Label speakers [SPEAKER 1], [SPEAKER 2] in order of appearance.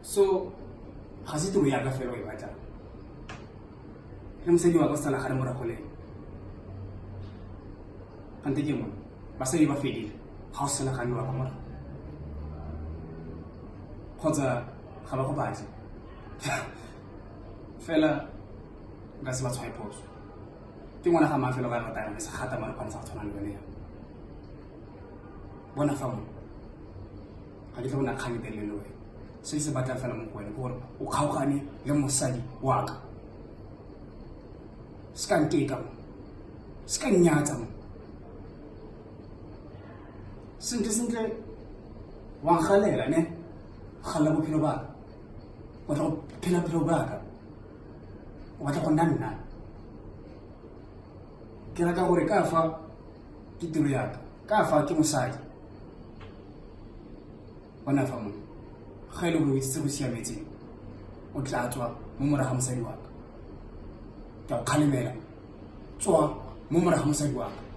[SPEAKER 1] So ga se tiro ya ka fela e batla le mosadi wa ka sala gare morago le kante ke mo basadi ba fedile ga o sala gane wa ka morago kgotsa ga ba go batle fela ga se ba tshwae phoso ke ngwana ga mafelo ga ratana le se gata mara kwantsha go tshwana le bone bona fa mo ga ke tla bona kgang telele le wena se se batla fela mo go wena gore o kgaogane le mosadi wa ka ska nteka mo ska nyatsa mo sentle wa galela ne galla bophelo ba o tla go phela bophelo ba ka o batla go nna ke raka gore ka fa ke tiro ya ka fa ke mosadi bona fa mo ga ile go itse go siametse o tla tswa mo moraga mosadi wa ka ka o khalemela tswa mo moraga mosadi wa ka